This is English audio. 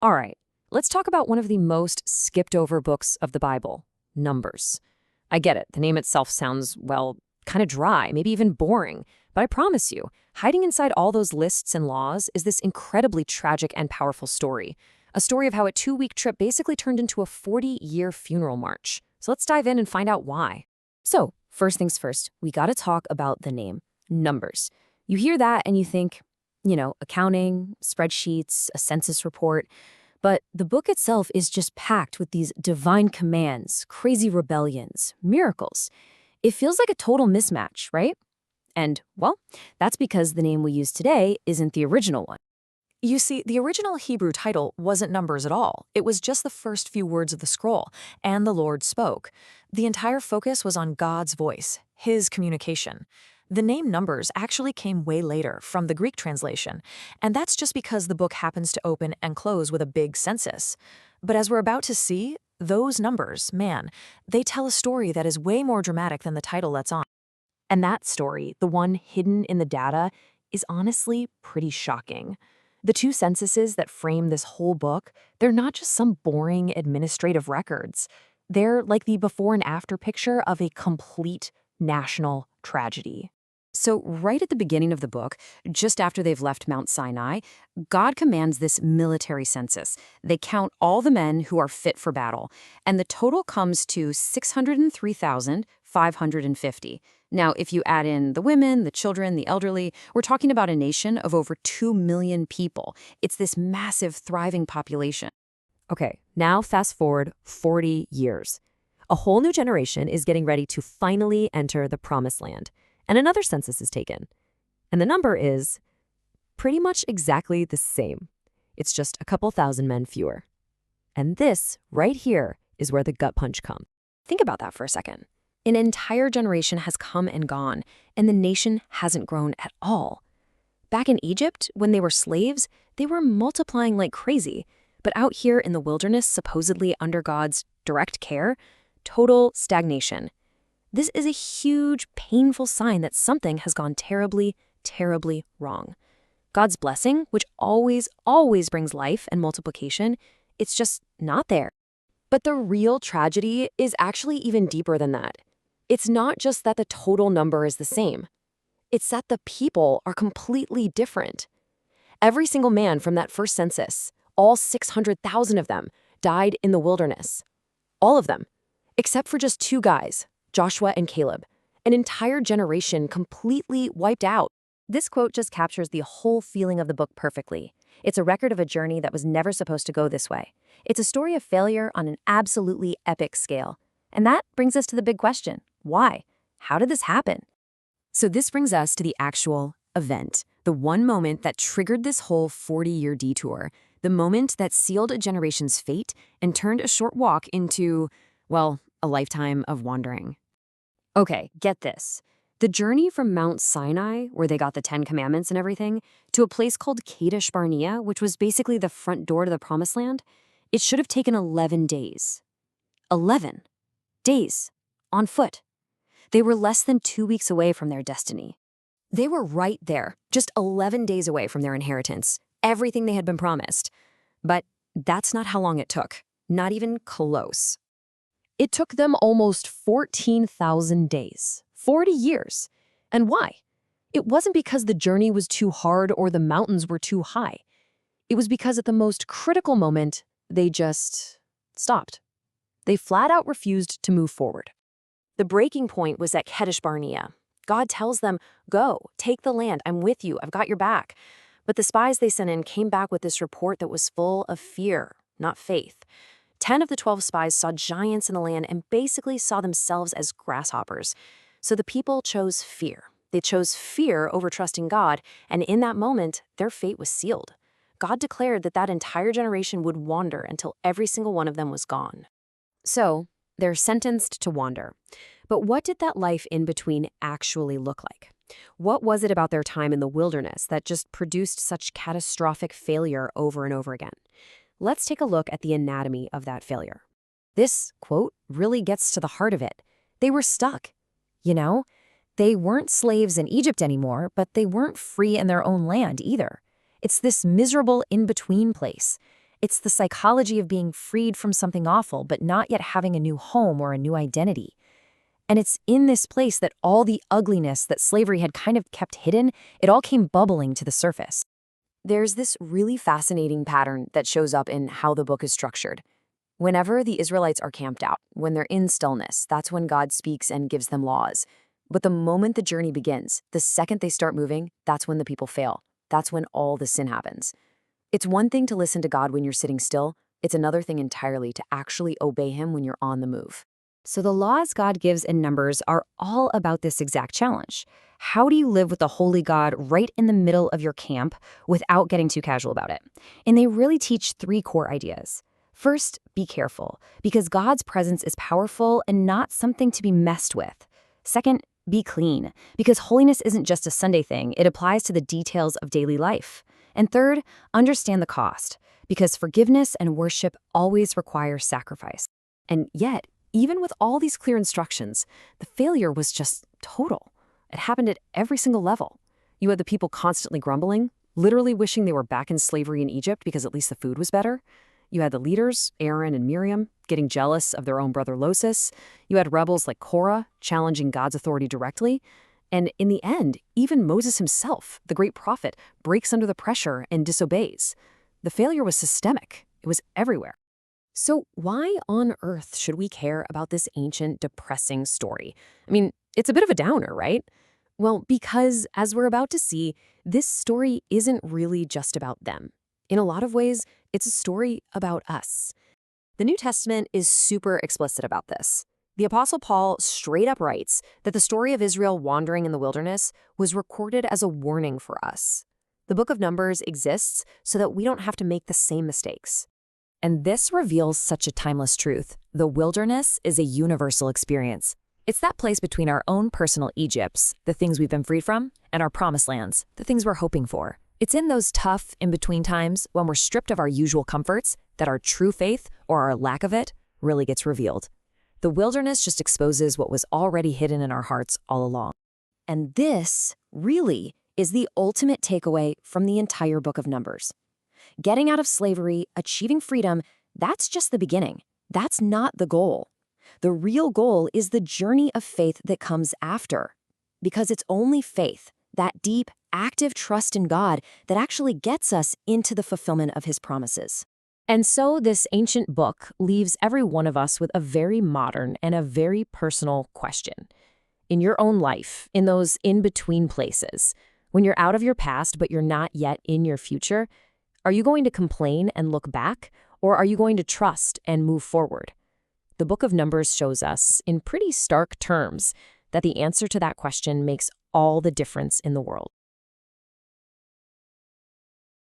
All right, let's talk about one of the most skipped over books of the Bible, Numbers. I get it, the name itself sounds, well, kind of dry, maybe even boring. But I promise you, hiding inside all those lists and laws is this incredibly tragic and powerful story. A story of how a 2-week trip basically turned into a 40-year funeral march. So let's dive in and find out why. So, first things first, we gotta talk about the name, Numbers. You hear that and you think, accounting, spreadsheets, a census report. But the book itself is just packed with these divine commands, crazy rebellions, miracles. It feels like a total mismatch, right? And, well, that's because the name we use today isn't the original one. You see, the original Hebrew title wasn't Numbers at all. It was just the first few words of the scroll, and the Lord spoke. The entire focus was on God's voice, His communication. The name Numbers actually came way later, from the Greek translation, and that's just because the book happens to open and close with a big census. But as we're about to see, those numbers, man, they tell a story that is way more dramatic than the title lets on. And that story, the one hidden in the data, is honestly pretty shocking. The two censuses that frame this whole book, they're not just some boring administrative records. They're like the before and after picture of a complete national tragedy. So right at the beginning of the book, just after they've left Mount Sinai, God commands this military census. They count all the men who are fit for battle, and the total comes to 603,550. Now, if you add in the women, the children, the elderly, we're talking about a nation of over 2 million people. It's this massive, thriving population. Okay, now fast forward 40 years. A whole new generation is getting ready to finally enter the Promised Land. And another census is taken. And the number is pretty much exactly the same. It's just a couple thousand men fewer. And this, right here, is where the gut punch comes. Think about that for a second. An entire generation has come and gone, and the nation hasn't grown at all. Back in Egypt, when they were slaves, they were multiplying like crazy. But out here in the wilderness, supposedly under God's direct care, total stagnation. This is a huge, painful sign that something has gone terribly, terribly wrong. God's blessing, which always, always brings life and multiplication, it's just not there. But the real tragedy is actually even deeper than that. It's not just that the total number is the same. It's that the people are completely different. Every single man from that first census, all 600,000 of them, died in the wilderness. All of them, except for just 2 guys. Joshua and Caleb, an entire generation completely wiped out. This quote just captures the whole feeling of the book perfectly. It's a record of a journey that was never supposed to go this way. It's a story of failure on an absolutely epic scale. And that brings us to the big question. Why? How did this happen? So this brings us to the actual event, the one moment that triggered this whole 40-year detour, the moment that sealed a generation's fate and turned a short walk into, well, a lifetime of wandering. Okay, get this. The journey from Mount Sinai, where they got the 10 Commandments and everything, to a place called Kadesh Barnea, which was basically the front door to the Promised Land, it should have taken 11 days. 11 days on foot. They were less than 2 weeks away from their destiny. They were right there, just 11 days away from their inheritance, everything they had been promised. But that's not how long it took, not even close. It took them almost 14,000 days, 40 years. And why? It wasn't because the journey was too hard or the mountains were too high. It was because at the most critical moment, they just stopped. They flat out refused to move forward. The breaking point was at Kadesh Barnea. God tells them, go, take the land, I'm with you, I've got your back. But the spies they sent in came back with this report that was full of fear, not faith. 10 of the 12 spies saw giants in the land and basically saw themselves as grasshoppers. So the people chose fear. They chose fear over trusting God, and in that moment, their fate was sealed. God declared that that entire generation would wander until every single one of them was gone. So, they're sentenced to wander. But what did that life in between actually look like? What was it about their time in the wilderness that just produced such catastrophic failure over and over again? Let's take a look at the anatomy of that failure. This, quote, really gets to the heart of it. They were stuck. They weren't slaves in Egypt anymore, but they weren't free in their own land either. It's this miserable in-between place. It's the psychology of being freed from something awful, but not yet having a new home or a new identity. And it's in this place that all the ugliness that slavery had kind of kept hidden, it all came bubbling to the surface. There's this really fascinating pattern that shows up in how the book is structured. Whenever the Israelites are camped out, when they're in stillness, that's when God speaks and gives them laws. But the moment the journey begins, the second they start moving, that's when the people fail. That's when all the sin happens. It's one thing to listen to God when you're sitting still. It's another thing entirely to actually obey him when you're on the move. So the laws God gives in Numbers are all about this exact challenge. How do you live with the holy God right in the middle of your camp without getting too casual about it? And they really teach 3 core ideas. First, be careful, because God's presence is powerful and not something to be messed with. Second, be clean, because holiness isn't just a Sunday thing, it applies to the details of daily life. And third, understand the cost, because forgiveness and worship always require sacrifice. And yet, even with all these clear instructions, the failure was just total. It happened at every single level. You had the people constantly grumbling, literally wishing they were back in slavery in Egypt because at least the food was better. You had the leaders, Aaron and Miriam, getting jealous of their own brother Moses. You had rebels like Korah challenging God's authority directly. And in the end, even Moses himself, the great prophet, breaks under the pressure and disobeys. The failure was systemic. It was everywhere. So why on earth should we care about this ancient, depressing story? I mean, it's a bit of a downer, right? Well, because, as we're about to see, this story isn't really just about them. In a lot of ways, it's a story about us. The New Testament is super explicit about this. The Apostle Paul straight up writes that the story of Israel wandering in the wilderness was recorded as a warning for us. The book of Numbers exists so that we don't have to make the same mistakes. And this reveals such a timeless truth. The wilderness is a universal experience. It's that place between our own personal Egypts, the things we've been freed from, and our promised lands, the things we're hoping for. It's in those tough, in-between times when we're stripped of our usual comforts that our true faith, or our lack of it, really gets revealed. The wilderness just exposes what was already hidden in our hearts all along. And this, really, is the ultimate takeaway from the entire book of Numbers. Getting out of slavery, achieving freedom, that's just the beginning. That's not the goal. The real goal is the journey of faith that comes after. Because it's only faith, that deep, active trust in God, that actually gets us into the fulfillment of his promises. And so this ancient book leaves every one of us with a very modern and a very personal question. In your own life, in those in-between places, when you're out of your past but you're not yet in your future, are you going to complain and look back, or are you going to trust and move forward? The book of Numbers shows us, in pretty stark terms, that the answer to that question makes all the difference in the world.